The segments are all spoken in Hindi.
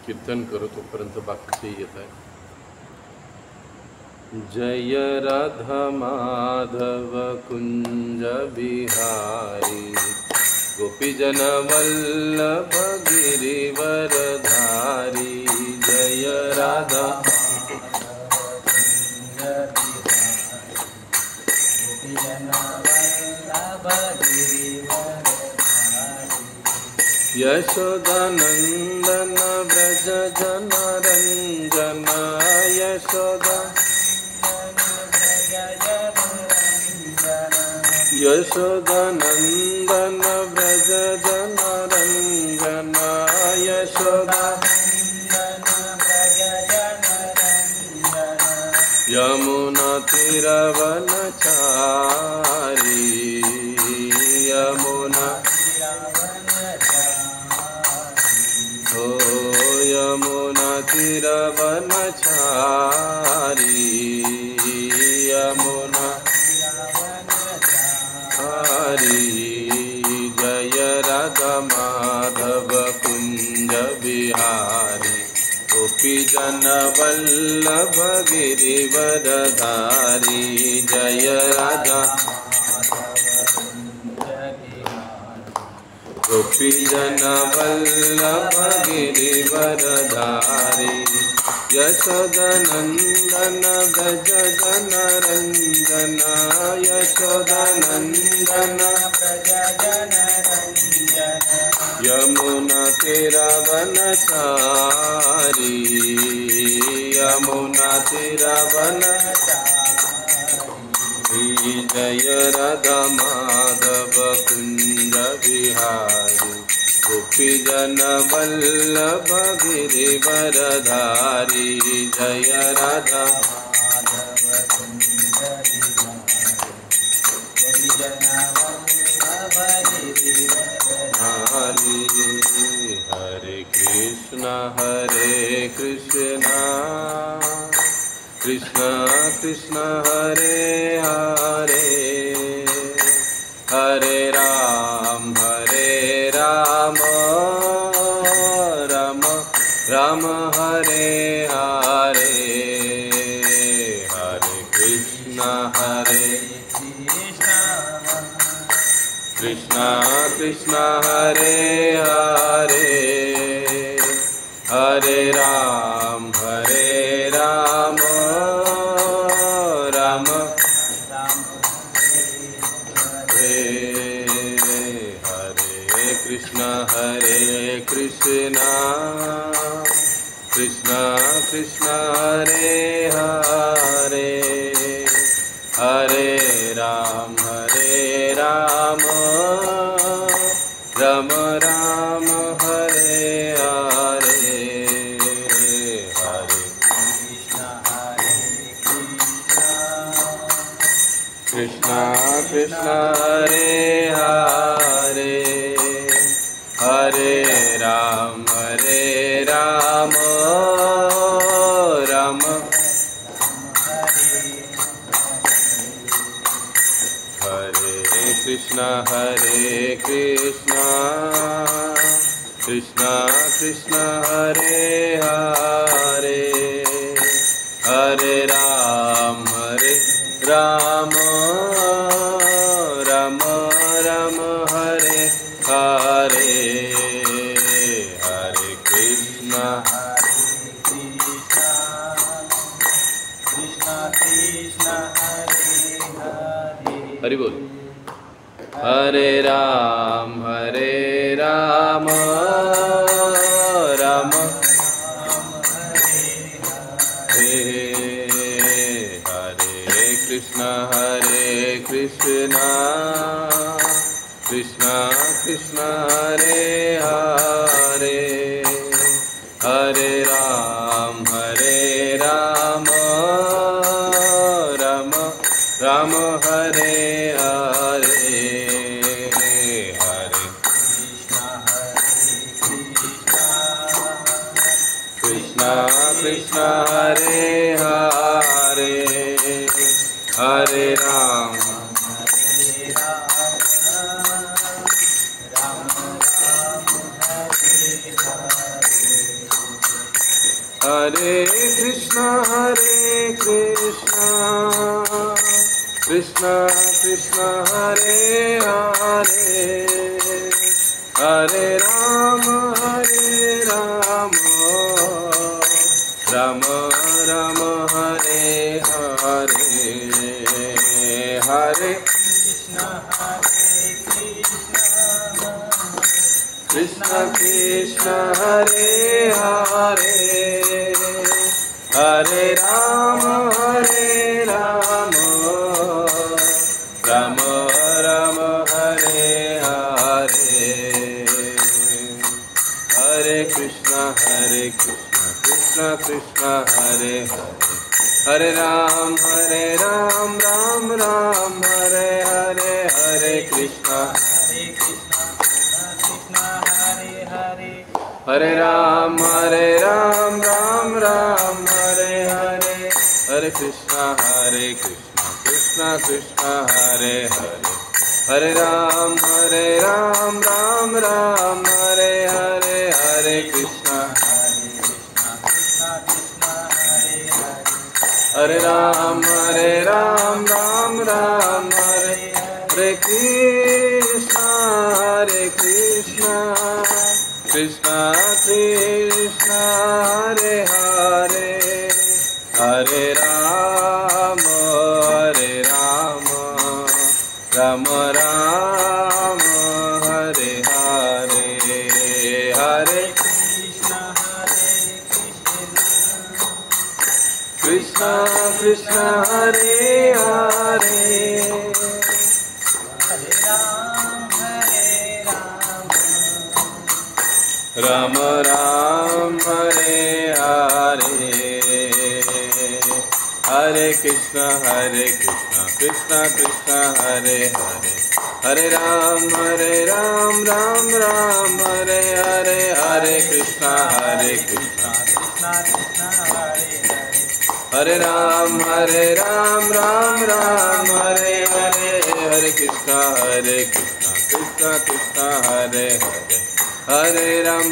कीर्तन करो तोपर्यंत बाकीचे येत आहे. जय राधा माधव कुंज बिहारी गोपीजन वल्लभ गिरिवरधारी. जय राधा यशोदानंदन व्रज जन रंजन. यशोदानंदन व्रज जन रंजन. यमुना तीरवनचारी. यमुना यमुना तीरवनचारी. यमुना हरि. जय राधा माधव कुंज बिहारी गोपीजन वल्लभ गिरिवरधारी. जय राधा गोपीजन वल्लभ गिरिवरधारी. यशोदानंदन व्रज जन रंजन. यशोदानंदन यमुना तीरवनचारी. यमुना तीरवनचारी. जय राधा माधव कुंज बिहारी गोपीजन वल्लभ गिरिवरधारी. जय राधा हरे. हरे कृष्ण कृष्ण कृष्ण हरे हरे. हरे राम राम राम हरे हरे. हरे कृष्ण कृष्ण हरे हरे. हरे राम राम हरे कृष्ण कृष्ण कृष्ण हरे हरे. हरे राम राम राम हरे हरे. हरे कृष्ण कृष्ण हरे हरे. हरे राम राम हरे कृष्ण कृष्ण कृष्ण हरे हरे. हरे राम राम राम हरे हरे. हरे कृष्ण हरि बोल. हरे राम राम हरे कृष्ण कृष्ण कृष्ण हरे हरे. हरे राम राम हरे हरे. हरे कृष्ण कृष्ण हरे हरे. हरे Ram Hare Krishna, Krishna Krishna, Hare Hare, Hare Rama, Rama Rama, Hare Hare, Hare Krishna, Krishna Krishna, Hare Hare, Hare Rama, Rama Rama, Hare Hare, Hare Krishna, Krishna Krishna, Hare Hare, Hare Ram, Ram Ram, Hare Hare, Hare Krishna, Hare Ram, Ram Ram, Hare Hare, Hare Krishna, Krishna Krishna, Hare Hare, Hare Ram, Ram Ram, Hare Hare, Hare Krishna, Hare Ram, Ram Ram, Hare Hare Krishna, Krishna Krishna, Hare Hare, Hare Ram, Ram Ram, Hare Hare, Hare Krishna Krishna, Hare Hare, Ram Ram, Hare Hare, Hare Krishna, Krishna Krishna, Hare Hare, Hare Ram, Ram Ram, Hare Hare, Hare Krishna, Hare Ram, Ram Ram, Hare Hare, Hare Krishna, Krishna Krishna, Hare Hare, Hare Ram,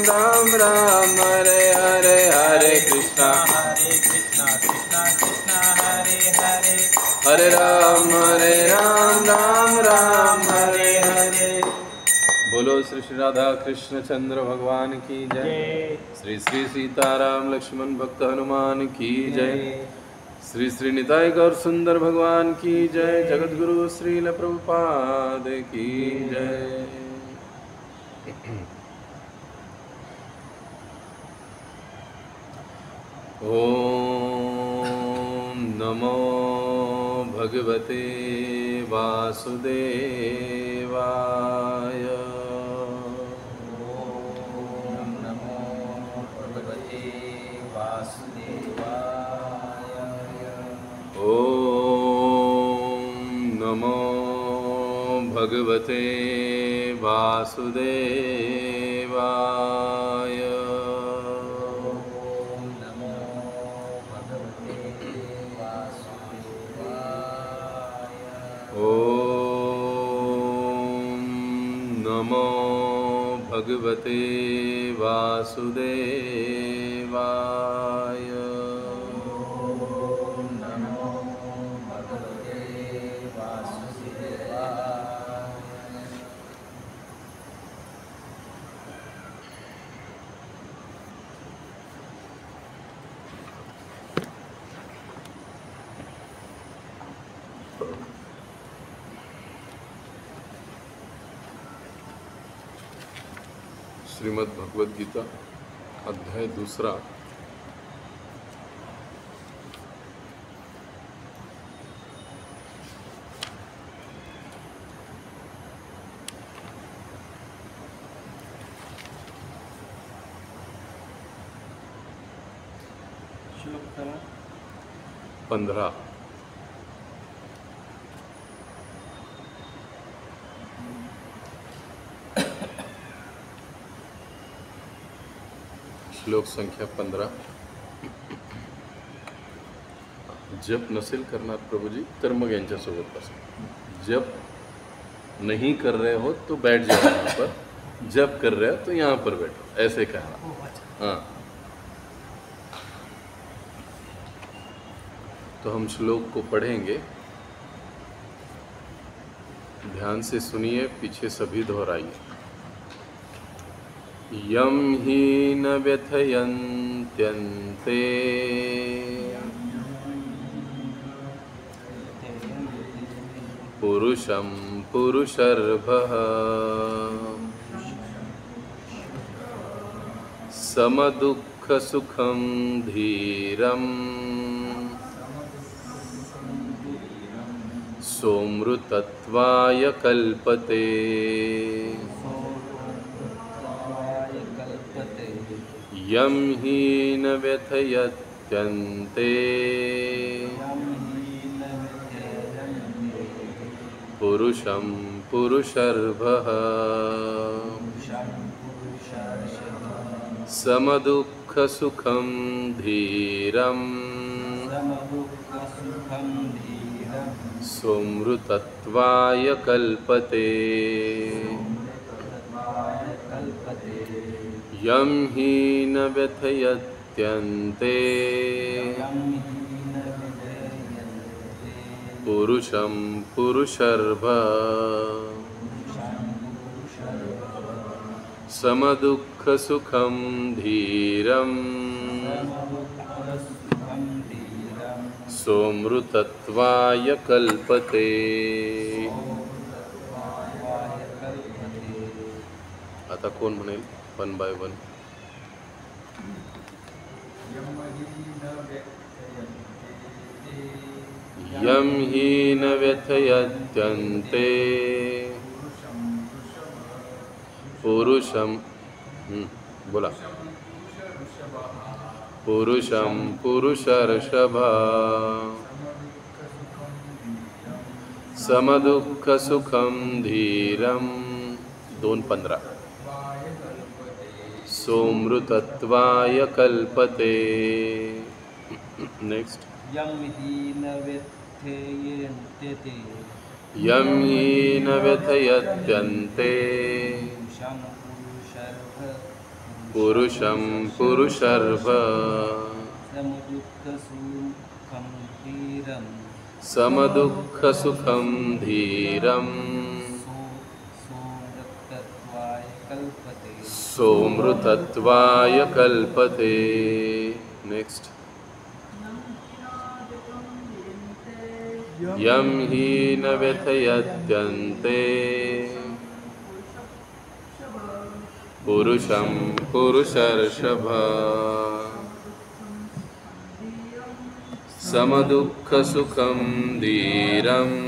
Ram Ram, Hare Hare, Hare Krishna, Hare Ram, Ram Hare Hare। बोलो श्री श्री राधा कृष्ण चंद्र भगवान की जय। श्री श्री सीताराम लक्ष्मण भक्त हनुमान की जय। श्री श्री निताई गौर सुंदर भगवान की जय। जगत गुरु श्रील प्रभुपाद की जय। ओम नमो भगवते वासुदेवाय। ओम नमो भगवते वासुदेवाय। ओम नमो भगवते वासुदेवाय। ओम नमो भगवते वासुदेवाय। ओम नमो भगवते वासुदेवाय। श्रीमद् भगवद गीता अध्याय 2 श्लोक 15। श्लोक संख्या 15। जप नसेल करणार प्रभुजी तर मग यांच्यासोबत बसा। जप नहीं कर रहे हो तो बैठ जाओ यहाँ पर, जप कर रहे हो तो यहाँ पर बैठो, ऐसे कहना। हाँ, तो हम श्लोक को पढ़ेंगे, ध्यान से सुनिए, पीछे सभी दोहराइए। यम ही न व्यथयन्त्यन्ते पुरुषं पुरुषर्भः समदुःखसुखं धीरम् सोमृतत्वाय कल्पते। यम ही न व्यथयत्यन्ते पुरुषं पुरुषर्भः समदुःखसुखं धीरम् सोमृतत्वाय कल्पते। यम ही न व्यथयत्यन्ते पुरुषं पुरुषर्भः समदुःखसुखं धीरम् सोमृतत्वाय कल्पते। आता कोण म्हणेल 1 by 1? यम ही न व्यथयत्यन्ते पुरुषं बोला पुरुषं पुरुषर्षभः समदुःखसुखं धीरम् 2:15 सोमृतत्वाय कल्पते। नेक्स्ट। यम ही न व्यथयन्ते यम ही न व्यथयत्यन्ते पुरुषं पुरुषर्भः समदुःखसुखं धीरम् सोमृतत्वाय कल्पते। नेक्स्ट। यम ही न व्यथयत्यन्ते पुरुषं पुरुषर्षभः समदुःखसुखं धीरम्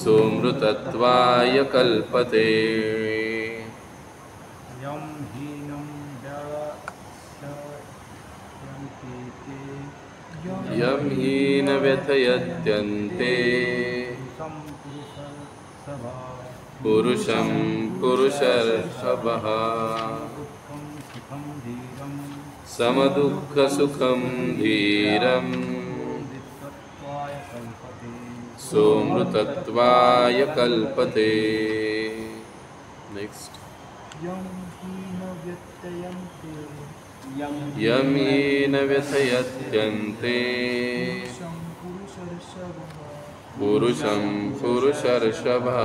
सोमृतत्वाय कल्पते। यम ही न व्यथयत्यन्ते पुरुषं पुरुषर्षभः समदुःखसुखं धीरम् सोमृतत्वाय कल्पते। नेक्स्ट। यम ही न व्यथयत्यन्ते पुरुषं पुरुषर्षभः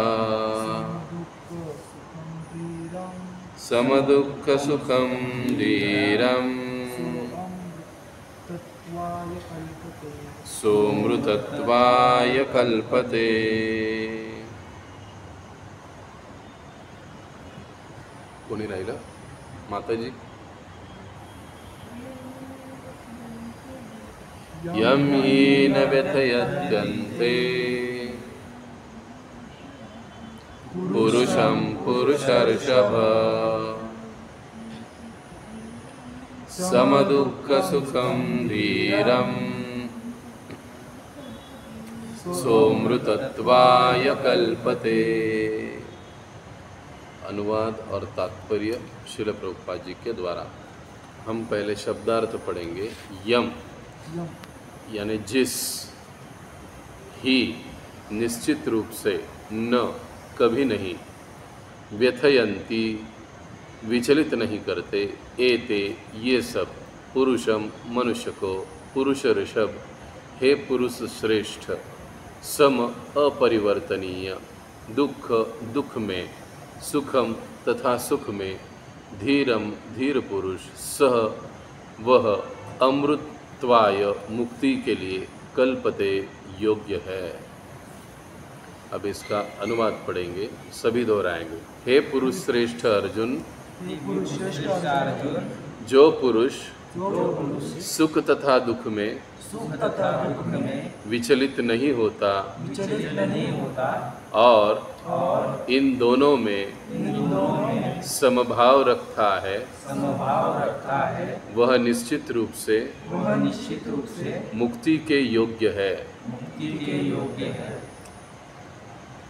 समदुःखसुखं धीरम् सोमृतत्वाय कल्पते। कोणी राहिलं? माताजी। यम ही न व्यथयत्यन्ते पुरुषं पुरुषर्षभः समदुःखसुखं धीरम् सोमृतत्वाय कल्पते। अनुवाद और तात्पर्य श्रील प्रभुपाद जी के द्वारा। हम पहले शब्दार्थ पढ़ेंगे। यम यानी जिस, ही निश्चित रूप से, न कभी नहीं, व्यथयंती विचलित नहीं करते, एते ये सब, पुरुषम मनुष्य को, पुरुष ऋषभ, हे पुरुष श्रेष्ठ, सम अपरिवर्तनीय, दुख दुख में, सुखम तथा सुख में, धीरम धीर पुरुष, सह वह अमृतत्वाय मुक्ति के लिए कल्पते योग्य है। अब इसका अनुवाद पढ़ेंगे, सभी दोहराएंगे। हे पुरुष श्रेष्ठ अर्जुन, जो पुरुष सुख तथा दुख में विचलित नहीं होता और इन दोनों में समभाव रखता है, वह निश्चित रूप से मुक्ति के योग्य है।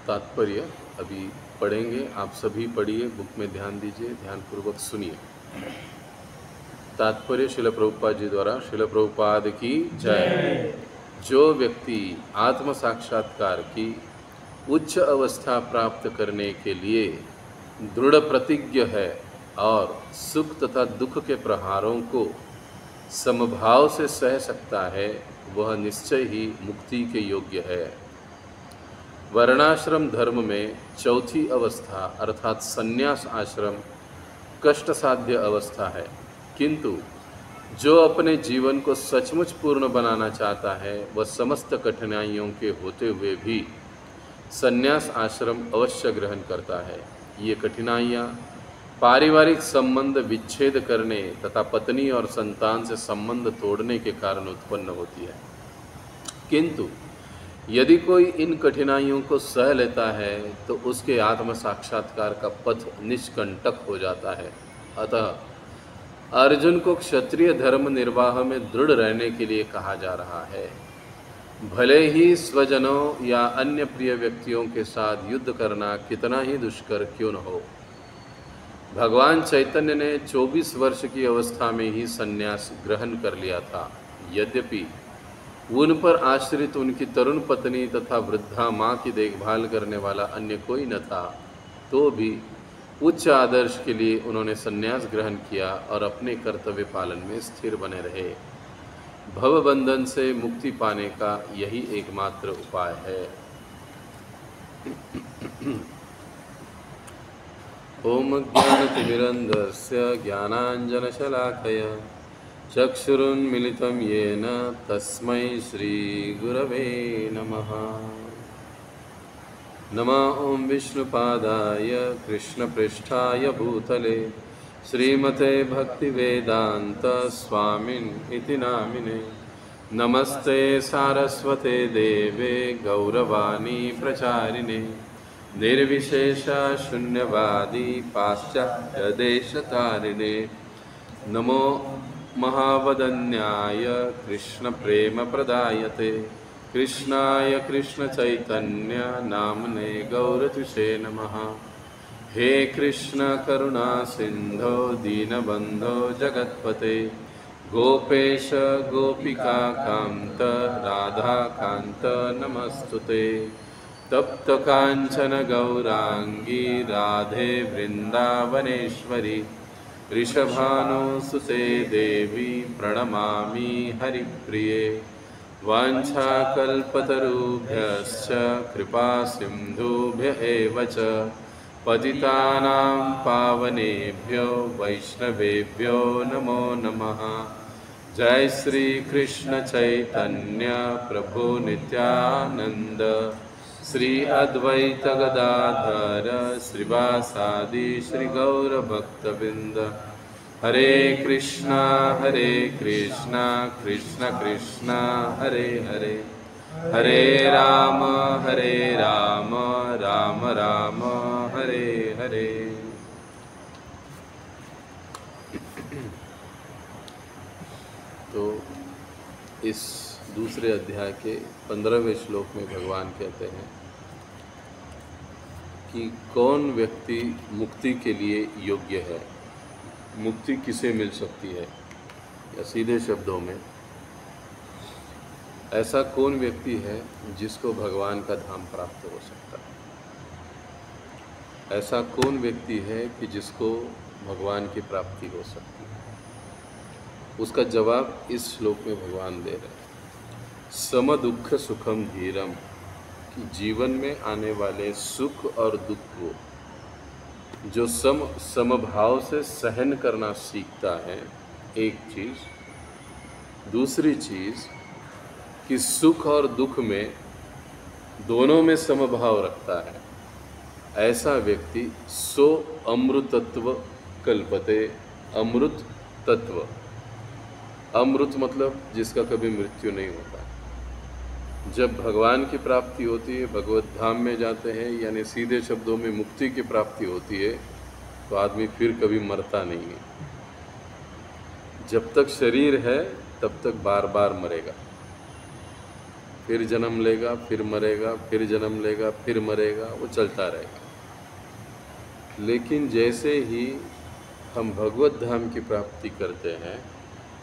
तात्पर्य अभी पढ़ेंगे, आप सभी पढ़िए, बुक में ध्यान दीजिए, ध्यानपूर्वक सुनिए। तात्पर्य श्रील प्रभुपाद जी द्वारा। श्रील प्रभुपाद की जय। जो व्यक्ति आत्म साक्षात्कार की उच्च अवस्था प्राप्त करने के लिए दृढ़ प्रतिज्ञ है और सुख तथा दुख के प्रहारों को समभाव से सह सकता है, वह निश्चय ही मुक्ति के योग्य है। वर्णाश्रम धर्म में चौथी अवस्था अर्थात संन्यास आश्रम कष्ट साध्य अवस्था है, किंतु जो अपने जीवन को सचमुच पूर्ण बनाना चाहता है, वह समस्त कठिनाइयों के होते हुए भी संन्यास आश्रम अवश्य ग्रहण करता है। ये कठिनाइयाँ पारिवारिक संबंध विच्छेद करने तथा पत्नी और संतान से संबंध तोड़ने के कारण उत्पन्न होती है, किंतु यदि कोई इन कठिनाइयों को सह लेता है तो उसके आत्म साक्षात्कार का पथ निष्कंटक हो जाता है। अतः अर्जुन को क्षत्रिय धर्म निर्वाह में दृढ़ रहने के लिए कहा जा रहा है। भले ही स्वजनों या अन्य प्रिय व्यक्तियों के साथ युद्ध करना कितना ही दुष्कर क्यों न हो। भगवान चैतन्य ने 24 वर्ष की अवस्था में ही संन्यास ग्रहण कर लिया था। यद्यपि उन पर आश्रित उनकी तरुण पत्नी तथा वृद्धा माँ की देखभाल करने वाला अन्य कोई न था, तो भी उच्च आदर्श के लिए उन्होंने संन्यास ग्रहण किया और अपने कर्तव्य पालन में स्थिर बने रहे। भवबंधन से मुक्ति पाने का यही एकमात्र उपाय है। ओम ज्ञानतिमिरन्धस्य ज्ञानाञ्जनशलाकया चक्षुरुन्मिलितं येन तस्मै श्रीगुरवे नमः। नमः ओं विष्णुपादाय कृष्णपृष्ठाय भूतले श्रीमते भक्तिवेदांत स्वामिन् इति नामिने। नमस्ते सारस्वते देवे गौरवाणी प्रचारिणे निर्विशेष शून्यवादी पाश्चात्यदेशतारिणे। नमो महावदन्याय कृष्ण प्रेम प्रदायते कृष्णाय कृष्ण चैतन्य नामने गौरतुषे नमः। हे कृष्ण करुणा सिंधो दीनबंधो जगत्पते गोपेश गोपिका कांत राधा कांत नमस्तुते। तप्त कांचन गौरांगी राधे वृंदावनेश्वरी ऋषभानुसुते देवी प्रणमामि हरिप्रिये। वाञ्छाकल्पतरुभ्यश्च कृपा सिन्धुभ्य एव च पतितानां पावनेभ्यो वैष्णवेभ्यो नमो नमः। जय श्री कृष्ण चैतन्य प्रभु नित्यानंद श्री अद्वैत गदाधर श्रीवासादि श्री गौर भक्तवृंद। हरे कृष्णा कृष्ण कृष्ण हरे हरे, हरे राम राम राम हरे हरे। तो इस दूसरे अध्याय के 15वें श्लोक में भगवान कहते हैं कि कौन व्यक्ति मुक्ति के लिए योग्य है, मुक्ति किसे मिल सकती है, या सीधे शब्दों में ऐसा कौन व्यक्ति है जिसको भगवान का धाम प्राप्त हो सकता है। ऐसा कौन व्यक्ति है कि जिसको भगवान की प्राप्ति हो सकती है। उसका जवाब इस श्लोक में भगवान दे रहे हैं। सम दुख सुखम धीरम, कि जीवन में आने वाले सुख और दुख को जो समभाव से सहन करना सीखता है, एक चीज़। दूसरी चीज़ कि सुख और दुख में दोनों में समभाव रखता है, ऐसा व्यक्ति सो अमृतत्व कल्पते। अमृत तत्व, अमृत मतलब जिसका कभी मृत्यु नहीं होता। जब भगवान की प्राप्ति होती है, भगवत धाम में जाते हैं, यानी सीधे शब्दों में मुक्ति की प्राप्ति होती है, तो आदमी फिर कभी मरता नहीं है। जब तक शरीर है तब तक बार बार मरेगा, फिर जन्म लेगा, फिर मरेगा, फिर जन्म लेगा, फिर मरेगा, वो चलता रहेगा। लेकिन जैसे ही हम भगवत धाम की प्राप्ति करते हैं,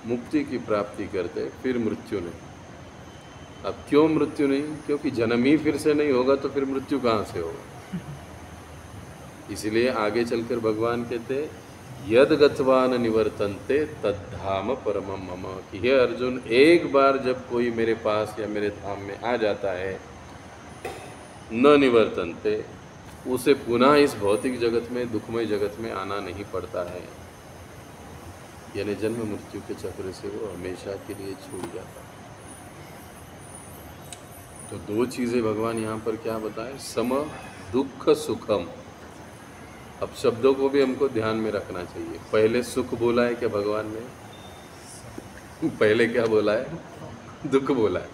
मुक्ति की प्राप्ति करते हैं, फिर मृत्यु नहीं। अब क्यों मृत्यु नहीं? क्योंकि जन्म ही फिर से नहीं होगा, तो फिर मृत्यु कहाँ से होगा? इसलिए आगे चलकर भगवान कहते हैं यद गत्वा न निवर्तन्ते तद्धाम परमम मम, कि हे अर्जुन, एक बार जब कोई मेरे पास या मेरे धाम में आ जाता है, न निवर्तन्ते, उसे पुनः इस भौतिक जगत में, दुखमय जगत में आना नहीं पड़ता है, यानी जन्म मृत्यु के चक्र से वो हमेशा के लिए छूट जाता है। तो दो चीज़ें भगवान यहाँ पर क्या बताएं? सम दुख सुखम। अब शब्दों को भी हमको ध्यान में रखना चाहिए। पहले सुख बोला है क्या भगवान ने? पहले क्या बोला है? दुख बोला है,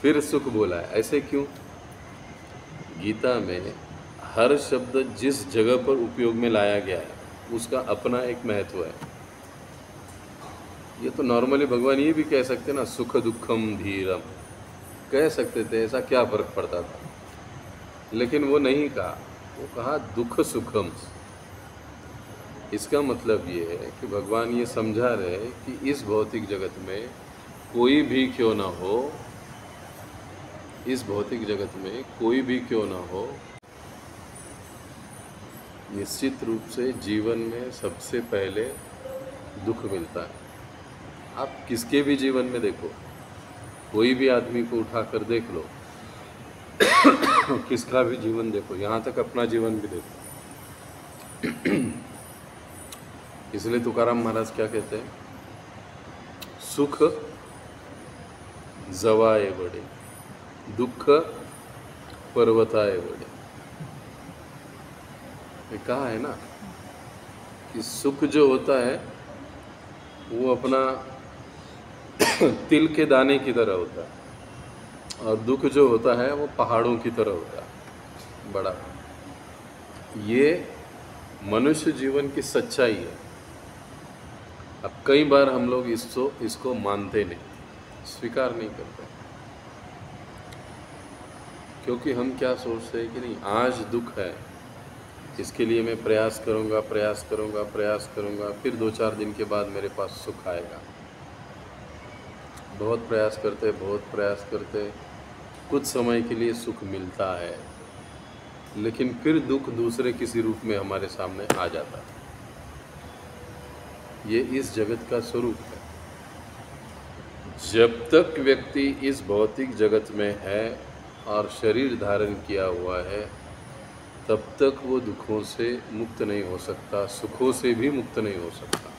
फिर सुख बोला है। ऐसे क्यों? गीता में हर शब्द जिस जगह पर उपयोग में लाया गया है, उसका अपना एक महत्व है। ये तो नॉर्मली भगवान ये भी कह सकते ना, सुख दुखम धीरम, कह सकते थे, ऐसा क्या फर्क पड़ता था। लेकिन वो नहीं कहा, वो कहा दुख सुखम। इसका मतलब ये है कि भगवान ये समझा रहे हैं कि इस भौतिक जगत में कोई भी क्यों ना हो, इस भौतिक जगत में कोई भी क्यों ना हो, निश्चित रूप से जीवन में सबसे पहले दुख मिलता है। आप किसके भी जीवन में देखो, कोई भी आदमी को उठाकर देख लो, किसका भी जीवन देखो, यहाँ तक अपना जीवन भी देखो। इसलिए तुकाराम महाराज क्या कहते हैं? सुख जवाए बड़े, दुख पर्वताए बड़े। ये कहा है ना कि सुख जो होता है वो अपना तिल के दाने की तरह होता है, और दुख जो होता है वो पहाड़ों की तरह होता है, बड़ा। ये मनुष्य जीवन की सच्चाई है। अब कई बार हम लोग इसको मानते नहीं, स्वीकार नहीं करते, क्योंकि हम क्या सोचते हैं कि नहीं, आज दुख है, इसके लिए मैं प्रयास करूंगा, प्रयास करूंगा, प्रयास करूंगा, फिर 2-4 दिन के बाद मेरे पास सुख आएगा। बहुत प्रयास करते, बहुत प्रयास करते, कुछ समय के लिए सुख मिलता है, लेकिन फिर दुख दूसरे किसी रूप में हमारे सामने आ जाता है। ये इस जगत का स्वरूप है। जब तक व्यक्ति इस भौतिक जगत में है और शरीर धारण किया हुआ है, तब तक वो दुखों से मुक्त नहीं हो सकता, सुखों से भी मुक्त नहीं हो सकता।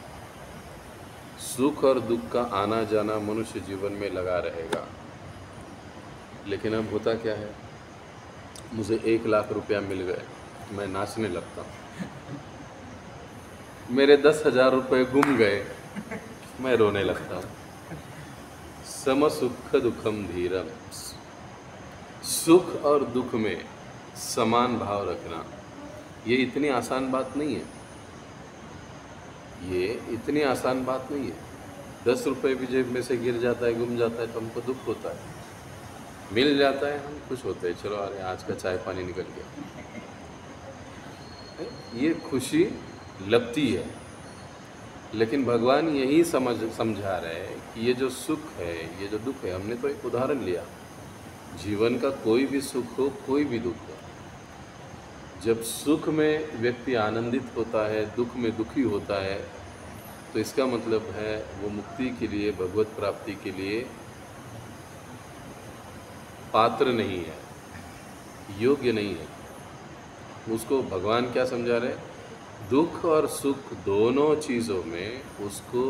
सुख और दुख का आना जाना मनुष्य जीवन में लगा रहेगा। लेकिन अब होता क्या है, मुझे 1 लाख रुपया मिल गए, मैं नाचने लगता हूँ। मेरे 10,000 रुपये गुम गए, मैं रोने लगता हूँ। सम सुख दुखम धीरम। सुख और दुख में समान भाव रखना, ये इतनी आसान बात नहीं है। ये इतनी आसान बात नहीं है। 10 रुपये भी जेब में से गिर जाता है, गुम जाता है, तो हमको दुख होता है। मिल जाता है, हम खुश होते हैं, चलो अरे आज का चाय पानी निकल गया। ये खुशी लगती है। लेकिन भगवान यही समझा रहे हैं कि ये जो सुख है, ये जो दुख है, हमने तो एक उदाहरण लिया। जीवन का कोई भी सुख हो, कोई भी दुख हो, जब सुख में व्यक्ति आनंदित होता है, दुख में दुखी होता है, तो इसका मतलब है वो मुक्ति के लिए, भगवत प्राप्ति के लिए पात्र नहीं है, योग्य नहीं है। उसको भगवान क्या समझा रहे? दुख और सुख दोनों चीज़ों में उसको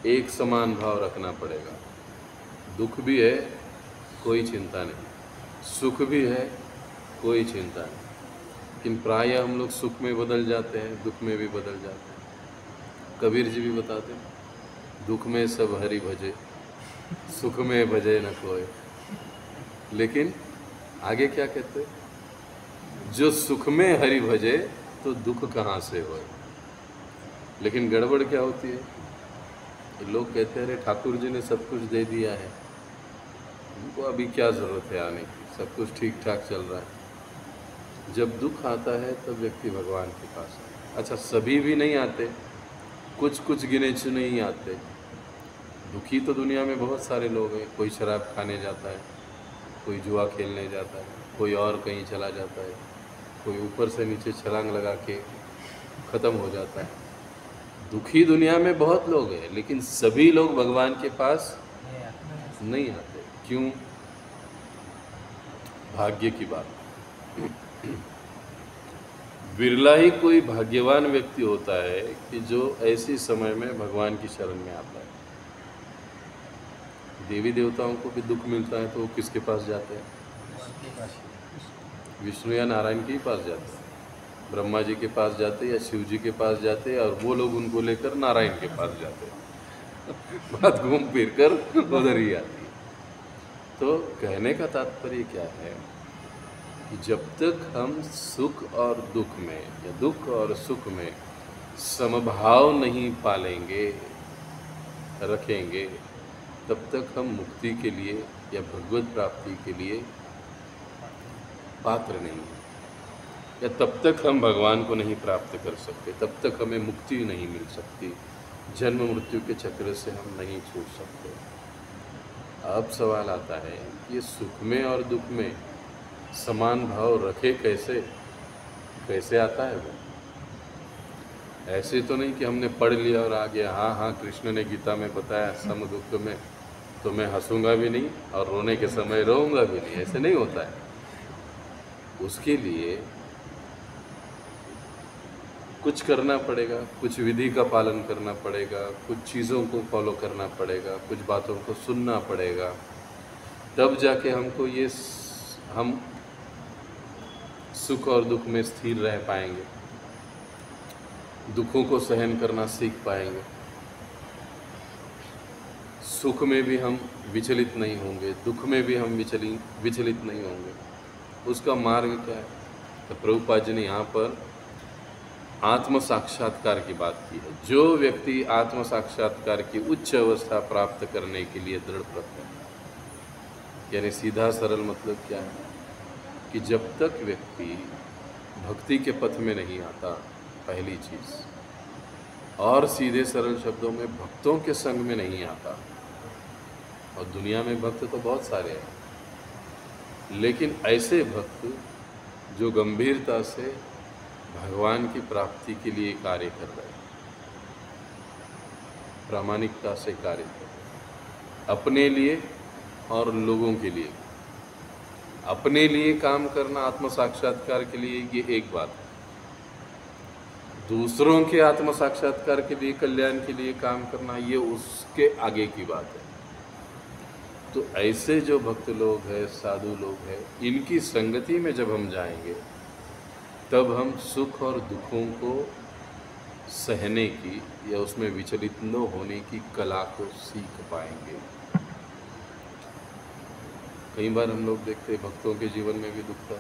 एक समान भाव रखना पड़ेगा। दुख भी है, कोई चिंता नहीं, सुख भी है, कोई चिंता नहीं। लेकिन प्रायः हम लोग सुख में बदल जाते हैं, दुख में भी बदल जाते हैं। कबीर जी भी बताते हैं, दुख में सब हरि भजे, सुख में भजे न कोई। लेकिन आगे क्या कहते हैं? जो सुख में हरि भजे तो दुख कहाँ से होए। लेकिन गड़बड़ क्या होती है? लोग कहते हैं अरे ठाकुर जी ने सब कुछ दे दिया है, उनको अभी क्या ज़रूरत है आने की, सब कुछ ठीक ठाक चल रहा है। जब दुख आता है तब व्यक्ति भगवान के पास आता है। अच्छा, सभी भी नहीं आते, कुछ कुछ गिने चुने ही आते। दुखी तो दुनिया में बहुत सारे लोग हैं। कोई शराब खाने जाता है, कोई जुआ खेलने जाता है, कोई और कहीं चला जाता है, कोई ऊपर से नीचे छलांग लगा के ख़त्म हो जाता है। दुखी दुनिया में बहुत लोग हैं, लेकिन सभी लोग भगवान के पास नहीं आते। क्यों? भाग्य की बात। बिरला ही कोई भाग्यवान व्यक्ति होता है कि जो ऐसे समय में भगवान की शरण में आता है। देवी देवताओं को भी दुख मिलता है तो वो किसके पास जाते हैं? विष्णु या नारायण के ही पास जाते हैं। ब्रह्मा जी के पास जाते या शिव जी के पास जाते, और वो लोग उनको लेकर नारायण के पास जाते हैं। बात घूम फिर कर उधर ही आती है। तो कहने का तात्पर्य क्या है कि जब तक हम सुख और दुख में या दुख और सुख में समभाव नहीं पालेंगे, रखेंगे, तब तक हम मुक्ति के लिए या भगवत प्राप्ति के लिए पात्र नहीं हैं, या तब तक हम भगवान को नहीं प्राप्त कर सकते, तब तक हमें मुक्ति नहीं मिल सकती, जन्म मृत्यु के चक्र से हम नहीं छूट सकते। अब सवाल आता है कि ये सुख में और दुख में समान भाव रखे कैसे? कैसे आता है वो? ऐसे तो नहीं कि हमने पढ़ लिया और आ गया, हाँ हाँ कृष्ण ने गीता में बताया सम दुख में तो मैं हंसूंगा भी नहीं और रोने के समय रोऊंगा भी नहीं। ऐसे नहीं होता है। उसके लिए कुछ करना पड़ेगा, कुछ विधि का पालन करना पड़ेगा, कुछ चीज़ों को फॉलो करना पड़ेगा, कुछ बातों को सुनना पड़ेगा, तब जाके हमको ये हम सुख और दुख में स्थिर रह पाएंगे, दुखों को सहन करना सीख पाएंगे, सुख में भी हम विचलित नहीं होंगे, दुख में भी हम विचलित नहीं होंगे। उसका मार्ग क्या है? तो प्रभुपाद जी ने यहाँ पर आत्म साक्षात्कार की बात की है। जो व्यक्ति आत्म साक्षात्कार की उच्च अवस्था प्राप्त करने के लिए दृढ़ प्रत्यय है, यानी सीधा सरल मतलब क्या है कि जब तक व्यक्ति भक्ति के पथ में नहीं आता, पहली चीज़, और सीधे सरल शब्दों में भक्तों के संग में नहीं आता, और दुनिया में भक्त तो बहुत सारे हैं, लेकिन ऐसे भक्त जो गंभीरता से भगवान की प्राप्ति के लिए कार्य कर रहे हैं, प्रामाणिकता से कार्य कर रहे हैं, अपने लिए और लोगों के लिए। अपने लिए काम करना आत्म साक्षात्कार के लिए ये एक बात है, दूसरों के आत्म साक्षात्कार के लिए, कल्याण के लिए काम करना ये उसके आगे की बात है। तो ऐसे जो भक्त लोग हैं, साधु लोग हैं, इनकी संगति में जब हम जाएंगे तब हम सुख और दुखों को सहने की या उसमें विचलित न होने की कला को सीख पाएंगे। कई बार हम लोग देखते हैं भक्तों के जीवन में भी दुख था,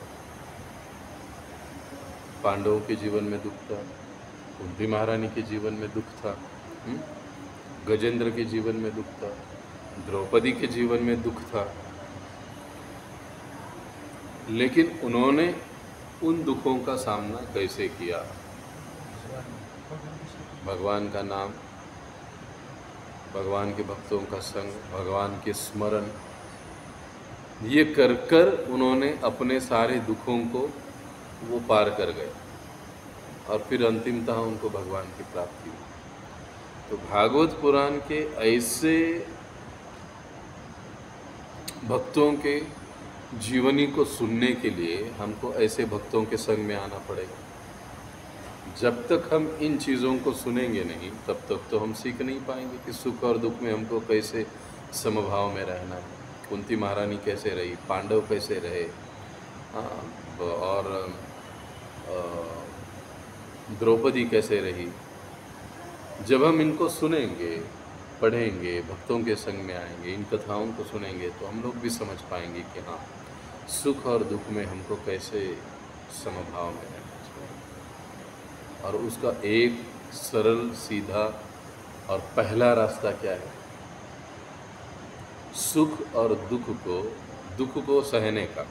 पांडवों के जीवन में दुख था, कुंती महारानी के जीवन में दुख था, गजेंद्र के जीवन में दुख था, द्रौपदी के जीवन में दुख था, लेकिन उन्होंने उन दुखों का सामना कैसे किया? भगवान का नाम, भगवान के भक्तों का संग, भगवान के स्मरण, ये कर कर उन्होंने अपने सारे दुखों को वो पार कर गए और फिर अंतिमतः उनको भगवान की प्राप्ति हुई। तो भागवत पुराण के ऐसे भक्तों के जीवनी को सुनने के लिए हमको ऐसे भक्तों के संग में आना पड़ेगा। जब तक हम इन चीज़ों को सुनेंगे नहीं तब तक तो हम सीख नहीं पाएंगे कि सुख और दुख में हमको कैसे समभाव में रहना है। कुंती महारानी कैसे रही, पांडव कैसे रहे, और द्रौपदी कैसे रही। जब हम इनको सुनेंगे, पढ़ेंगे, भक्तों के संग में आएंगे, इन कथाओं को सुनेंगे तो हम लोग भी समझ पाएंगे कि हाँ, सुख और दुख में हमको कैसे समभाव में रहना चाहिए। और उसका एक सरल, सीधा और पहला रास्ता क्या है? सुख और दुख को सहने का,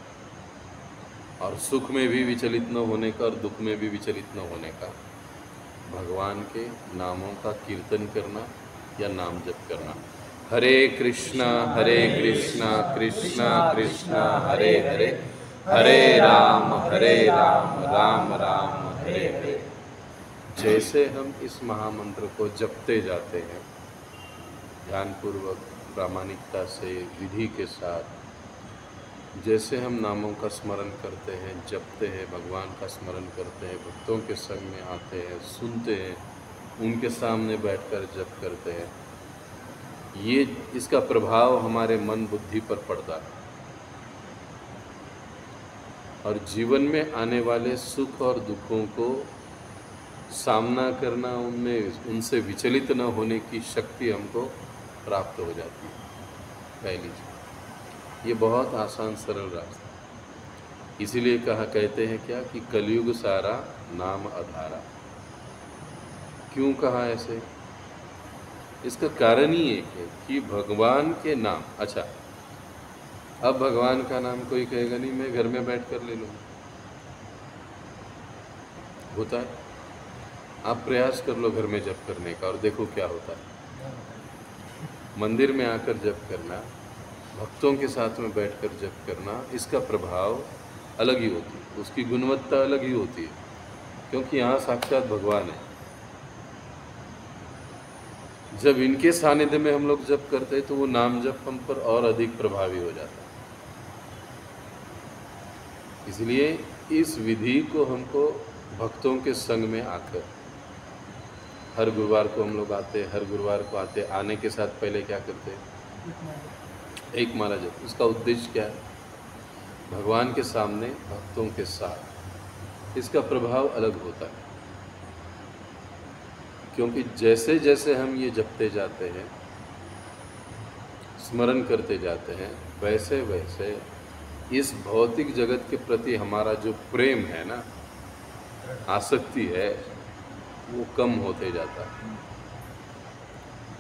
और सुख में भी विचलित न होने का और दुख में भी विचलित न होने का। भगवान के नामों का कीर्तन करना या नाम जप करना। हरे कृष्णा कृष्णा कृष्णा हरे हरे, हरे राम राम राम हरे हरे। जैसे हम इस महामंत्र को जपते जाते हैं, ध्यानपूर्वक, प्रामाणिकता से, विधि के साथ, जैसे हम नामों का स्मरण करते हैं, जपते हैं, भगवान का स्मरण करते हैं, भक्तों के संग में आते हैं, सुनते हैं, उनके सामने बैठकर जप करते हैं, ये इसका प्रभाव हमारे मन बुद्धि पर पड़ता है। और जीवन में आने वाले सुख और दुखों को सामना करना, उनसे विचलित न होने की शक्ति हमको प्राप्त हो जाती है। पहली चीज, ये बहुत आसान सरल रास्ता। इसीलिए कहते हैं क्या कि कलयुग सारा नाम आधारा। क्यों कहा ऐसे? इसका कारण ही एक है कि भगवान के नाम, अच्छा, अब भगवान का नाम कोई कहेगा नहीं मैं घर में बैठ कर ले लूँगा, होता है? आप प्रयास कर लो घर में जप करने का और देखो क्या होता है। मंदिर में आकर जप करना, भक्तों के साथ में बैठकर जप करना, इसका प्रभाव अलग ही होती है, उसकी गुणवत्ता अलग ही होती है, क्योंकि यहाँ साक्षात भगवान है। जब इनके सानिध्य में हम लोग जप करते हैं तो वो नाम जप हम पर और अधिक प्रभावी हो जाता है। इसलिए इस विधि को हमको भक्तों के संग में आकर, हर गुरुवार को हम लोग आते हैं, हर गुरुवार को आने के साथ पहले क्या करते हैं? एक माला जप। उसका उद्देश्य क्या है? भगवान के सामने, भक्तों के साथ। इसका प्रभाव अलग होता है, क्योंकि जैसे जैसे हम ये जपते जाते हैं, स्मरण करते जाते हैं, वैसे वैसे इस भौतिक जगत के प्रति हमारा जो प्रेम है ना, आसक्ति है, वो कम होते जाता है।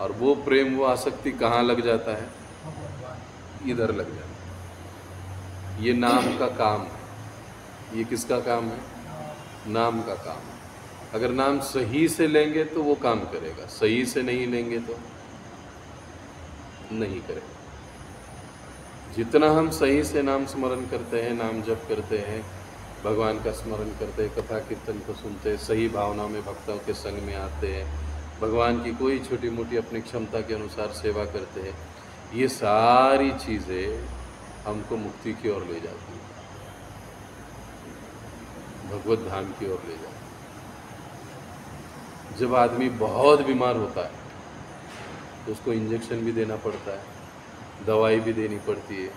और वो प्रेम, वो आसक्ति कहाँ लग जाता है? इधर लग जाता है। ये नाम का काम है। ये किसका काम है? नाम का काम है। अगर नाम सही से लेंगे तो वो काम करेगा, सही से नहीं लेंगे तो नहीं करेगा। जितना हम सही से नाम स्मरण करते हैं, नाम जप करते हैं, भगवान का स्मरण करते हैं, कथा कीर्तन को सुनते हैं, सही भावना में भक्तों के संग में आते हैं, भगवान की कोई छोटी मोटी अपनी क्षमता के अनुसार सेवा करते हैं, ये सारी चीज़ें हमको मुक्ति की ओर ले जाती हैं, भगवत धाम की ओर ले जाती है। जब आदमी बहुत बीमार होता है तो उसको इंजेक्शन भी देना पड़ता है, दवाई भी देनी पड़ती है,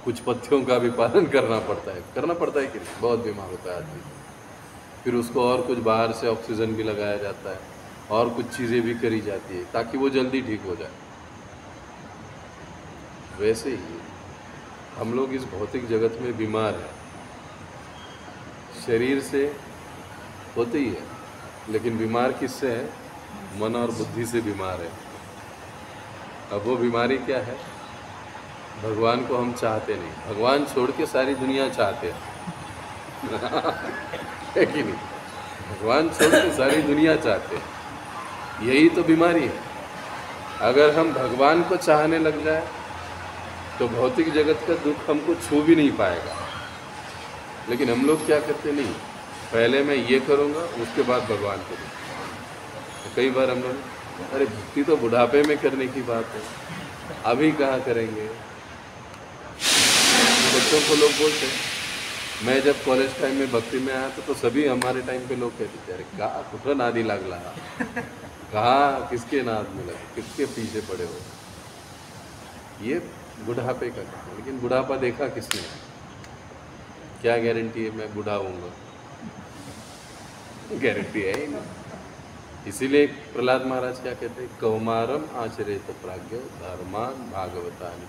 कुछ पथ्यों का भी पालन करना पड़ता है कि नहीं? बहुत बीमार होता है आदमी, फिर उसको और कुछ बाहर से ऑक्सीजन भी लगाया जाता है और कुछ चीज़ें भी करी जाती है ताकि वो जल्दी ठीक हो जाए। वैसे ही हम लोग इस भौतिक जगत में बीमार हैं, शरीर से होते ही है, लेकिन बीमार किससे है? मन और बुद्धि से बीमार है। अब वो बीमारी क्या है? भगवान को हम चाहते नहीं, भगवान छोड़ के सारी दुनिया चाहते हैं है कि नहीं? भगवान छोड़ के सारी दुनिया चाहते हैं, यही तो बीमारी है। अगर हम भगवान को चाहने लग जाए तो भौतिक जगत का दुख हमको छू भी नहीं पाएगा। लेकिन हम लोग क्या करते? नहीं, पहले मैं ये करूँगा, उसके बाद भगवान को। तो कई बार हम लोग अरे भक्ति तो बुढ़ापे में करने की बात है, अभी कहाँ करेंगे। बच्चों को लोग बोलते हैं, मैं जब कॉलेज टाइम में भक्ति में आया तो सभी हमारे टाइम पे लोग कहते थे, अरे कहाँ कुछ नादी लागला, कहाँ किसके नाद में लगे, किसके पीछे पड़े हो। ये बुढ़ापे का काम है। लेकिन बुढ़ापा देखा किसने? क्या गारंटी है मैं बूढ़ा होऊंगा? गारंटी है ही नहीं। इसीलिए प्रहलाद महाराज क्या कहते हैं, कौमारम आचरेत प्राज्ञ धर्मान भागवतानि,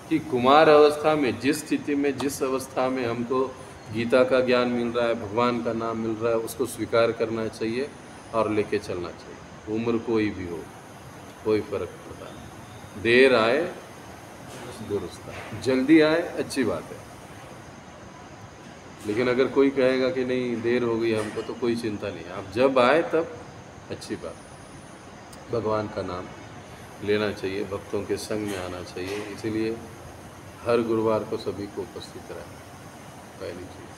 कि कुमार अवस्था में जिस स्थिति में जिस अवस्था में हमको गीता का ज्ञान मिल रहा है, भगवान का नाम मिल रहा है, उसको स्वीकार करना चाहिए और लेके चलना चाहिए। उम्र कोई भी हो, कोई फर्क नहीं पड़ता। देर आए दुरुस्त आए, जल्दी आए अच्छी बात है। लेकिन अगर कोई कहेगा कि नहीं देर हो गई हमको, तो कोई चिंता नहीं, आप जब आए तब अच्छी बात। भगवान का नाम लेना चाहिए, भक्तों के संग में आना चाहिए। इसीलिए हर गुरुवार को सभी को उपस्थित रहें, पहली चीज़।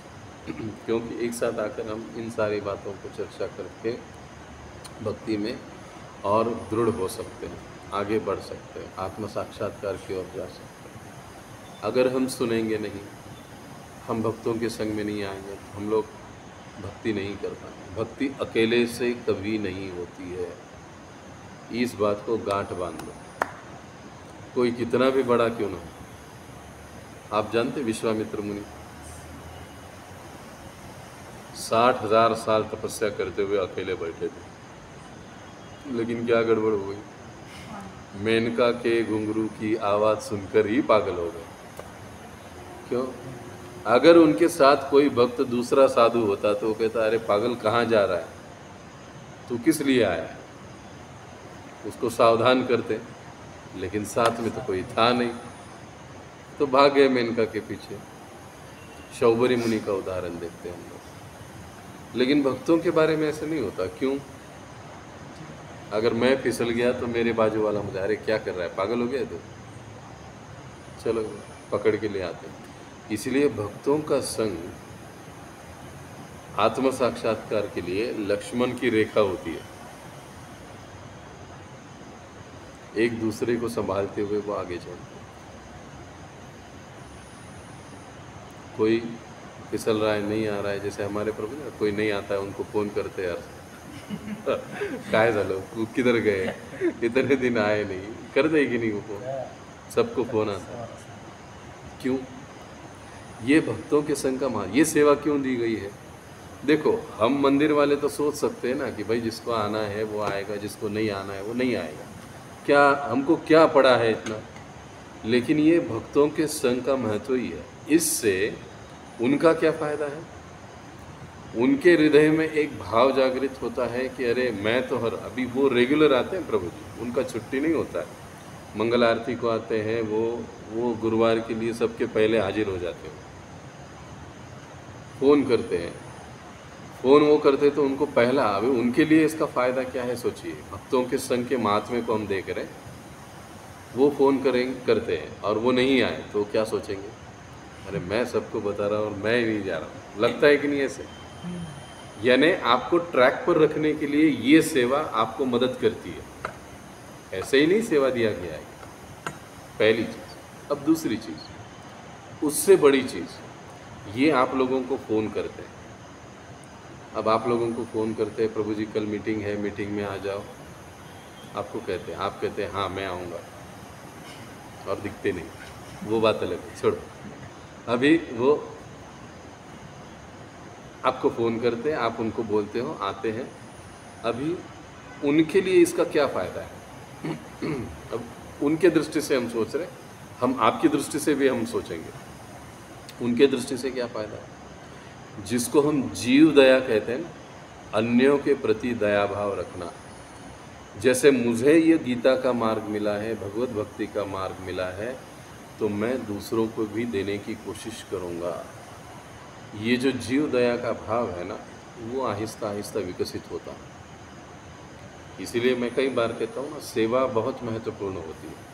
क्योंकि एक साथ आकर हम इन सारी बातों को चर्चा करके भक्ति में और दृढ़ हो सकते हैं, आगे बढ़ सकते हैं, आत्म साक्षात्कार की ओर जा सकते हैं। अगर हम सुनेंगे नहीं, हम भक्तों के संग में नहीं आएंगे, तो हम लोग भक्ति नहीं कर पाएंगे। भक्ति अकेले से कभी नहीं होती है, इस बात को गांठ बांध लो, कोई कितना भी बड़ा क्यों ना हो। आप जानते विश्वामित्र मुनि 60,000 साल तपस्या करते हुए अकेले बैठे थे, लेकिन क्या गड़बड़ हो गई, मेनका के घुंघरू की आवाज़ सुनकर ही पागल हो गए। क्यों? अगर उनके साथ कोई भक्त दूसरा साधु होता तो वो कहता, अरे पागल कहाँ जा रहा है, तू किस लिए आया है, उसको सावधान करते। लेकिन साथ में तो कोई था नहीं, तो भाग गए मेनका के पीछे। शौबरी मुनि का उदाहरण देखते हैं हम लोग। लेकिन भक्तों के बारे में ऐसा नहीं होता। क्यों? अगर मैं फिसल गया तो मेरे बाजू वाला मुझे, अरे क्या कर रहा है, पागल हो गया तो चलो पकड़ के ले आते। इसलिए भक्तों का संग आत्म साक्षात्कार के लिए लक्ष्मण की रेखा होती है, एक दूसरे को संभालते हुए वो आगे चलते। कोई फिसल रहा है, नहीं आ रहा है, जैसे हमारे प्रभु ना, कोई नहीं आता है उनको फ़ोन करते, यार काय झालं, किधर गए, इतने दिन आए नहीं, कर देगी नहीं वो फ़ोन, सबको फ़ोन आता है। क्यों? ये भक्तों के संग का मार्ग, ये सेवा क्यों दी गई है? देखो, हम मंदिर वाले तो सोच सकते हैं ना कि भाई जिसको आना है वो आएगा, जिसको नहीं आना है वो नहीं आएगा, क्या हमको क्या पड़ा है इतना। लेकिन ये भक्तों के संग का महत्व ही है। इससे उनका क्या फ़ायदा है? उनके हृदय में एक भाव जागृत होता है कि अरे मैं तो अभी वो रेगुलर आते हैं प्रभु जी, उनका छुट्टी नहीं होता है, मंगल आरती को आते हैं, वो गुरुवार के लिए सबके पहले हाजिर हो जाते हैं। फ़ोन करते हैं, फ़ोन वो करते तो उनको पहला, अभी उनके लिए इसका फ़ायदा क्या है सोचिए। भक्तों के संग के महात्म्य को हम देख रहे हैं, वो फ़ोन करते हैं और वो नहीं आए तो क्या सोचेंगे, अरे मैं सबको बता रहा हूँ और मैं ही नहीं जा रहा हूँ। लगता है कि नहीं ऐसे? यानी आपको ट्रैक पर रखने के लिए ये सेवा आपको मदद करती है, ऐसे ही नहीं सेवा दिया गया है। पहली चीज़। अब दूसरी चीज़, उससे बड़ी चीज़, ये आप लोगों को फ़ोन करते हैं। अब आप लोगों को फ़ोन करते हैं, प्रभु जी कल मीटिंग है, मीटिंग में आ जाओ, आपको कहते हैं, आप कहते हैं हाँ मैं आऊँगा, और दिखते नहीं, वो बात अलग है, छोड़ो। अभी वो आपको फ़ोन करते हैं, आप उनको बोलते हो, आते हैं। अभी उनके लिए इसका क्या फ़ायदा है? अब उनके दृष्टि से हम सोच रहे, हम आपकी दृष्टि से भी हम सोचेंगे, उनके दृष्टि से क्या फ़ायदा है? जिसको हम जीव दया कहते हैं, अन्यों के प्रति दया भाव रखना। जैसे मुझे ये गीता का मार्ग मिला है, भगवत भक्ति का मार्ग मिला है, तो मैं दूसरों को भी देने की कोशिश करूँगा। ये जो जीव दया का भाव है ना, वो आहिस्ता आहिस्ता विकसित होता है। इसीलिए मैं कई बार कहता हूँ ना, सेवा बहुत महत्वपूर्ण होती है।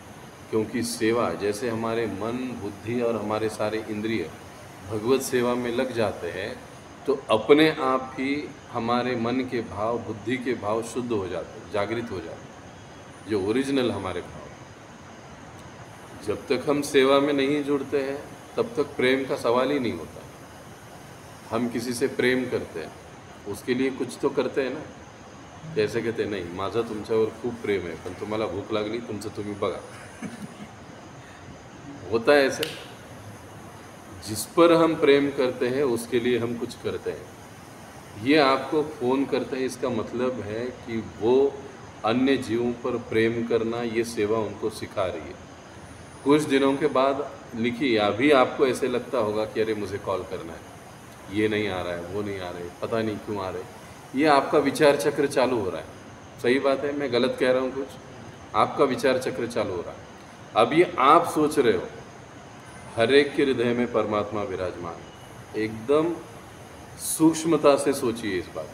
क्योंकि सेवा, जैसे हमारे मन, बुद्धि और हमारे सारे इंद्रिय भगवत सेवा में लग जाते हैं, तो अपने आप ही हमारे मन के भाव, बुद्धि के भाव शुद्ध हो जाते हैं, जागृत हो जाते हैं, जो ओरिजिनल हमारे भाव। जब तक हम सेवा में नहीं जुड़ते हैं तब तक प्रेम का सवाल ही नहीं होता। हम किसी से प्रेम करते हैं, उसके लिए कुछ तो करते हैं ना। कैसे कहते नाही, माझा तुमच्यावर खूप प्रेम आहे, पण तुम्हाला भूक लागली, तुमचं तुम्ही बघा। होता है ऐसे। जिस पर हम प्रेम करते हैं उसके लिए हम कुछ करते हैं। ये आपको फ़ोन करते हैं, इसका मतलब है कि वो अन्य जीवों पर प्रेम करना, ये सेवा उनको सिखा रही है। कुछ दिनों के बाद लिखिए, अभी आपको ऐसे लगता होगा कि अरे मुझे कॉल करना है, ये नहीं आ रहा है, वो नहीं आ रहा है, पता नहीं क्यों आ रहे। ये आपका विचार चक्र चालू हो रहा है। सही बात है, मैं गलत कह रहा हूँ कुछ? आपका विचार चक्र चालू हो रहा है। अब ये आप सोच रहे हो, हर एक के हृदय में परमात्मा विराजमान है। एकदम सूक्ष्मता से सोचिए इस बात।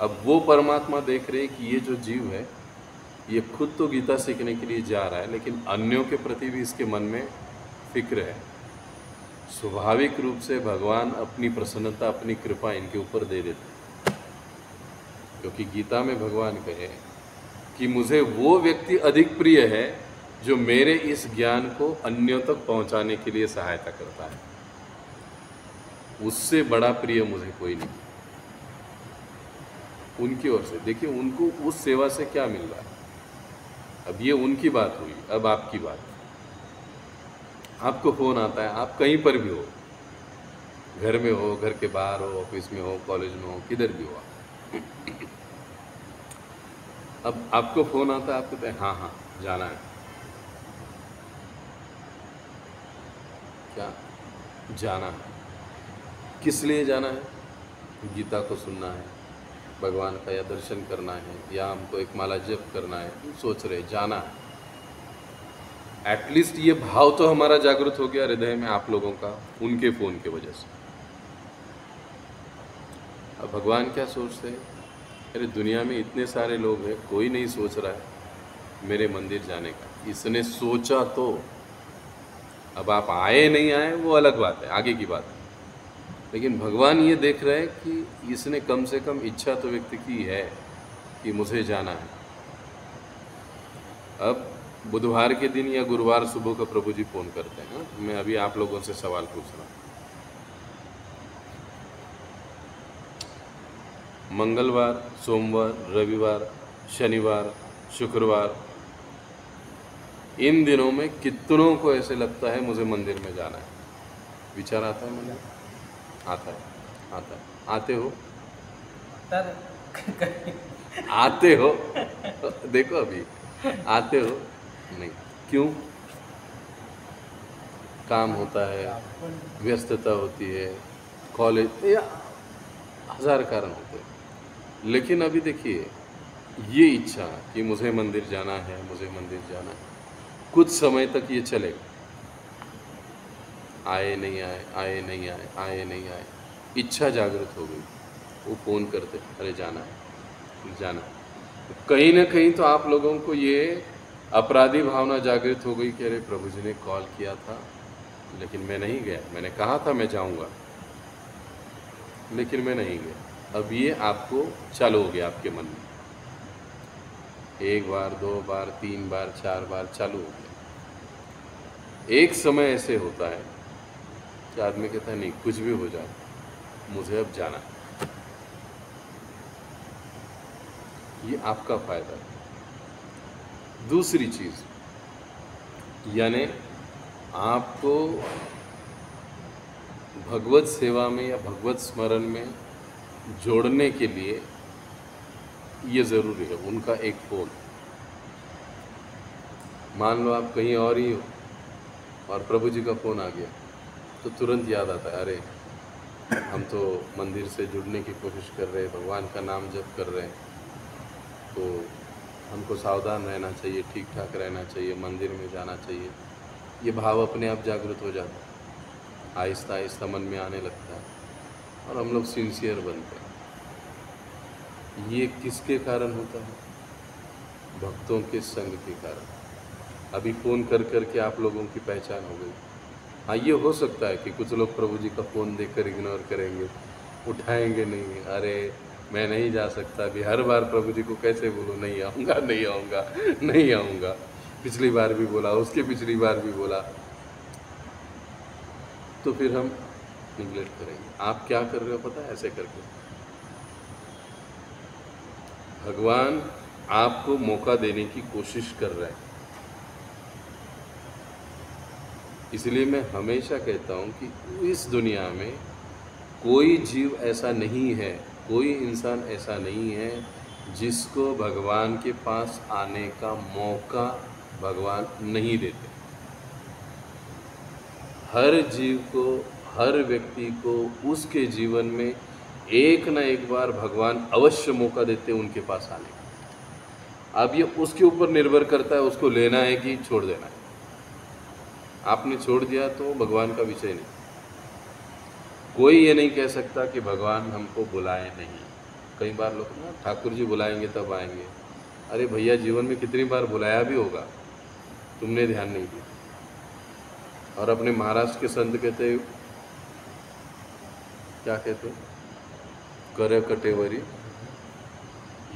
अब वो परमात्मा देख रहे हैं कि ये जो जीव है, ये खुद तो गीता सीखने के लिए जा रहा है, लेकिन अन्यों के प्रति भी इसके मन में फिक्र है। स्वाभाविक रूप से भगवान अपनी प्रसन्नता, अपनी कृपा इनके ऊपर दे देते हैं, क्योंकि गीता में भगवान कहे कि मुझे वो व्यक्ति अधिक प्रिय है जो मेरे इस ज्ञान को अन्यों तक पहुंचाने के लिए सहायता करता है। उससे बड़ा प्रिय मुझे कोई नहीं। उनकी ओर से देखिए, उनको उस सेवा से क्या मिल रहा है। अब ये उनकी बात हुई, अब आपकी बात। आपको फ़ोन आता है, आप कहीं पर भी हो, घर में हो, घर के बाहर हो, ऑफिस में हो, कॉलेज में हो, किधर भी हो। अब आपको फ़ोन आता है, आप कहते हैं हाँ हाँ जाना है। क्या जाना है? किस लिए जाना है? गीता को सुनना है, भगवान का या दर्शन करना है, या हमको एक माला जप करना है। सोच रहे जाना है। एटलीस्ट ये भाव तो हमारा जागृत हो गया हृदय में आप लोगों का, उनके फ़ोन की वजह से। अब भगवान क्या सोचते हैं? अरे दुनिया में इतने सारे लोग हैं, कोई नहीं सोच रहा है मेरे मंदिर जाने का। इसने सोचा तो, अब आप आए नहीं आए वो अलग बात है, आगे की बात है। लेकिन भगवान ये देख रहे हैं कि इसने कम से कम इच्छा तो व्यक्त की है कि मुझे जाना है। अब बुधवार के दिन या गुरुवार सुबह का प्रभु जी फ़ोन करते हैं। मैं अभी आप लोगों से सवाल पूछ रहा हूँ। मंगलवार, सोमवार, रविवार, शनिवार, शुक्रवार, इन दिनों में कितनों को ऐसे लगता है मुझे मंदिर में जाना है? विचार आता है मंदिर? आता है, आता है। आते हो? आते हो? देखो अभी आते हो नहीं, क्यों? काम होता है, व्यस्तता होती है, कॉलेज, या हजार कारण होते हैं। लेकिन अभी देखिए, ये इच्छा कि मुझे मंदिर जाना है, मुझे मंदिर जाना है, कुछ समय तक ये चलेगा। आए नहीं आए, आए नहीं आए, आए नहीं आए, इच्छा जागृत हो गई। वो फ़ोन करते, अरे जाना है, जाना है। कहीं ना कहीं तो आप लोगों को ये अपराधी भावना जागृत हो गई कि अरे प्रभु जी ने कॉल किया था लेकिन मैं नहीं गया, मैंने कहा था मैं जाऊंगा लेकिन मैं नहीं गया। अब ये आपको चालू हो गया आपके मन में, एक बार, दो बार, तीन बार, चार बार चालू हो गया। एक समय ऐसे होता है कि आदमी कहता है नहीं, कुछ भी हो जाए मुझे अब जाना है। ये आपका फ़ायदा है। दूसरी चीज़, यानी आपको भगवत सेवा में या भगवत स्मरण में जोड़ने के लिए ये ज़रूरी है उनका एक फ़ोन। मान लो आप कहीं और ही हो और प्रभु जी का फ़ोन आ गया तो तुरंत याद आता है, अरे हम तो मंदिर से जुड़ने की कोशिश कर रहे हैं, भगवान का नाम जप कर रहे हैं, तो हमको सावधान रहना चाहिए, ठीक ठाक रहना चाहिए, मंदिर में जाना चाहिए। ये भाव अपने आप जागृत हो जाता है, आहिस्ता आहिस्ता मन में आने लगता है और हम लोग सिंसियर बनते हैं। ये किसके कारण होता है? भक्तों के संग के कारण। अभी फ़ोन कर कर के आप लोगों की पहचान हो गई, हाँ, ये हो सकता है कि कुछ लोग प्रभु जी का फ़ोन देखकर इग्नोर करेंगे, उठाएंगे नहीं, अरे मैं नहीं जा सकता अभी, हर बार प्रभु जी को कैसे बोलूँ नहीं आऊँगा, नहीं आऊँगा, नहीं आऊँगा। पिछली बार भी बोला, उसके पिछली बार भी बोला, तो फिर हम निगलेक्ट करेंगे। आप क्या कर रहे हो पता है? ऐसे करके भगवान आपको मौका देने की कोशिश कर रहे हैं। इसलिए मैं हमेशा कहता हूँ कि इस दुनिया में कोई जीव ऐसा नहीं है, कोई इंसान ऐसा नहीं है जिसको भगवान के पास आने का मौका भगवान नहीं देते। हर जीव को, हर व्यक्ति को उसके जीवन में एक ना एक बार भगवान अवश्य मौका देते हैं उनके पास आने का। अब ये उसके ऊपर निर्भर करता है, उसको लेना है कि छोड़ देना है। आपने छोड़ दिया तो भगवान का विषय नहीं। कोई ये नहीं कह सकता कि भगवान हमको बुलाए नहीं। कई बार लोग ना ठाकुर जी बुलाएंगे तब आएंगे। अरे भैया, जीवन में कितनी बार बुलाया भी होगा, तुमने ध्यान नहीं दिया। और अपने महाराष्ट्र के संत कहते, क्या कहते, कर कटेवरी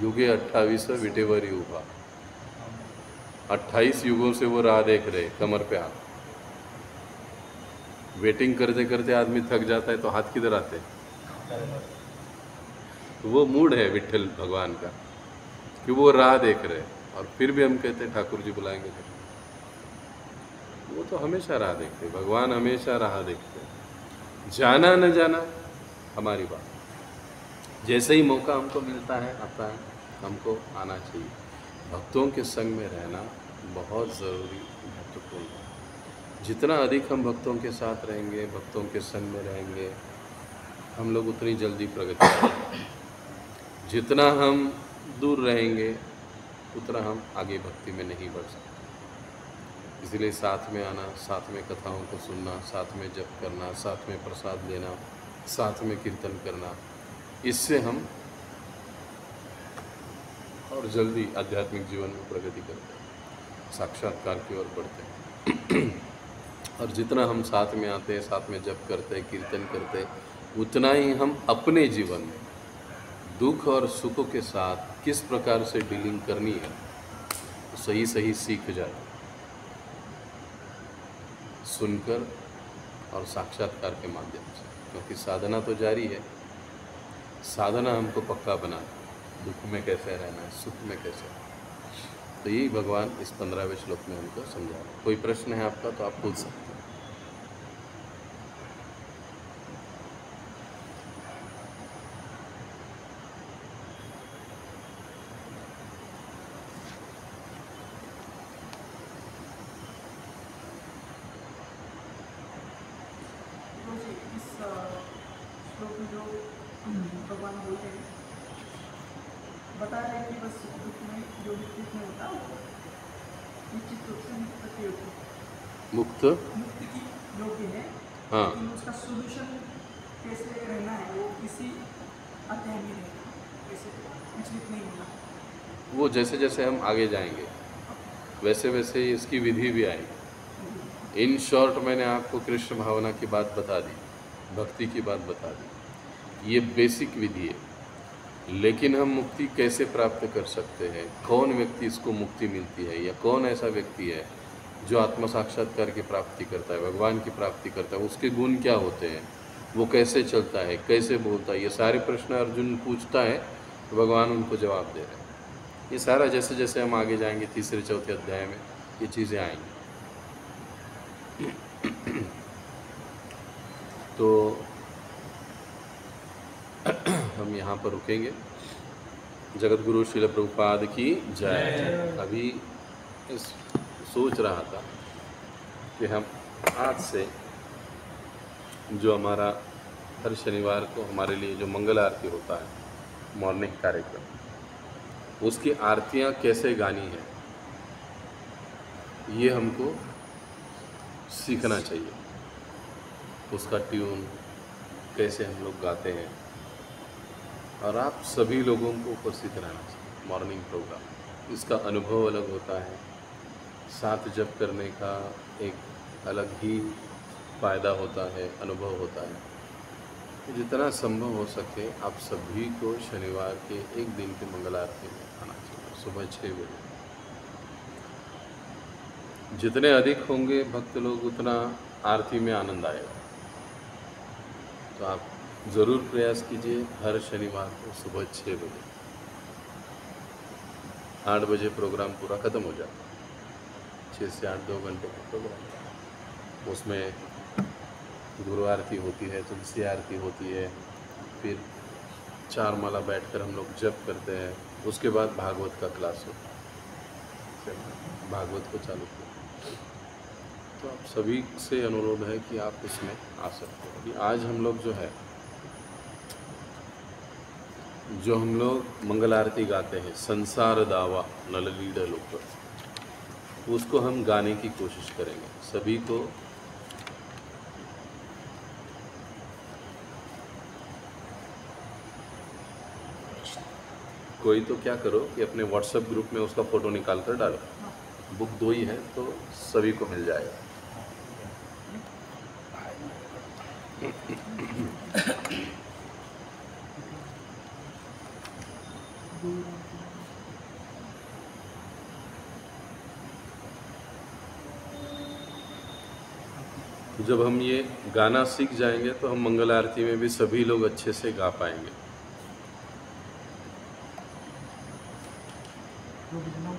युगे 28 विटेवरी उभा। 28 युगों से वो राह देख रहे, कमर पे हाथ। वेटिंग करते करते आदमी थक जाता है तो हाथ किधर आते हैं? वो मूड है विठ्ठल भगवान का कि वो राह देख रहे, और फिर भी हम कहते हैं ठाकुर जी बुलाएंगे। वो तो हमेशा राह देखते, भगवान हमेशा राह देखते। जाना न जाना हमारी बात, जैसे ही मौका हमको मिलता है, आता है, हमको आना चाहिए। भक्तों के संग में रहना बहुत ज़रूरी, महत्वपूर्ण है। जितना अधिक हम भक्तों के साथ रहेंगे, भक्तों के संग में रहेंगे, हम लोग उतनी जल्दी प्रगति करेंगे। जितना हम दूर रहेंगे उतना हम आगे भक्ति में नहीं बढ़ सकते। इसलिए साथ में आना, साथ में कथाओं को सुनना, साथ में जप करना, साथ में प्रसाद लेना, साथ में कीर्तन करना, इससे हम और जल्दी आध्यात्मिक जीवन में प्रगति करते हैं, साक्षात्कार की ओर बढ़ते हैं। और जितना हम साथ में आते हैं, साथ में जप करते हैं, कीर्तन करते हैं, उतना ही हम अपने जीवन में दुख और सुखों के साथ किस प्रकार से डीलिंग करनी है सही सही सीख जाते, सुनकर और साक्षात्कार के माध्यम से। क्योंकि साधना तो जारी है, साधना हमको पक्का बनाती है, दुख में कैसे रहना है, सुख में कैसे रहना है। तो यही भगवान इस 15वें श्लोक में हमको समझा रहे हैं। कोई प्रश्न है आपका तो आप पूछ सकते हैं। भगवान बोलते हैं, बता रहे हैं कि बस दुख में जो भी दुख में होता है निश्चित रूप से मुक्ति होती है, मुक्ति की योग्य है। हाँ, लेकिन उसका सोल्यूशन कैसे रहना है वो इसी अध्याय में रहेगा, कैसे विचलित नहीं होना। वो जैसे जैसे हम आगे जाएंगे वैसे वैसे इसकी विधि भी आएगी। इन शॉर्ट मैंने आपको कृष्ण भावना की बात बता दी, भक्ति की बात बता दी, ये बेसिक विधि है। लेकिन हम मुक्ति कैसे प्राप्त कर सकते हैं, कौन व्यक्ति इसको मुक्ति मिलती है, या कौन ऐसा व्यक्ति है जो आत्म साक्षात्कार की प्राप्ति करता है, भगवान की प्राप्ति करता है, उसके गुण क्या होते हैं, वो कैसे चलता है, कैसे बोलता है, ये सारे प्रश्न अर्जुन पूछता है तो भगवान उनको जवाब दे रहे हैं। ये सारा जैसे जैसे हम आगे जाएंगे तीसरे चौथे अध्याय में ये चीज़ें आएंगी। तो हम यहाँ पर रुकेंगे। जगत गुरु श्रील प्रभुपाद की जय। अभी सोच रहा था कि हम आज से जो हमारा हर शनिवार को हमारे लिए जो मंगल आरती होता है, मॉर्निंग कार्यक्रम, उसकी आरतियाँ कैसे गानी है ये हमको सीखना चाहिए। उसका ट्यून कैसे हम लोग गाते हैं, और आप सभी लोगों को उपस्थित रहना चाहिए मॉर्निंग प्रोग्राम। इसका अनुभव अलग होता है, साथ जप करने का एक अलग ही फ़ायदा होता है, अनुभव होता है। तो जितना संभव हो सके आप सभी को शनिवार के एक दिन की मंगल आरती में आना चाहिए सुबह 6 बजे। जितने अधिक होंगे भक्त लोग उतना आरती में आनंद आएगा। तो आप ज़रूर प्रयास कीजिए हर शनिवार को सुबह 6 बजे। 8 बजे प्रोग्राम पूरा ख़त्म हो जाता है। 6 से 8 2 घंटे का प्रोग्राम। उसमें गुरु आरती होती है, तुलसी आरती होती है, फिर 4 माला बैठकर हम लोग जप करते हैं। उसके बाद भागवत का क्लास होता है, भागवत को चालू किया। तो आप सभी से अनुरोध है कि आप इसमें आ सकते हो। अभी आज हम लोग जो हम लोग मंगल आरती गाते हैं, संसार दावा नललीड लोक, उसको हम गाने की कोशिश करेंगे। सभी को कोई तो क्या करो कि अपने व्हाट्सएप ग्रुप में उसका फ़ोटो निकाल कर डालो। बुक 2 ही है तो सभी को मिल जाएगा। तो जब हम ये गाना सीख जाएंगे तो हम मंगल आरती में भी सभी लोग अच्छे से गा पाएंगे। जो भी बनाओ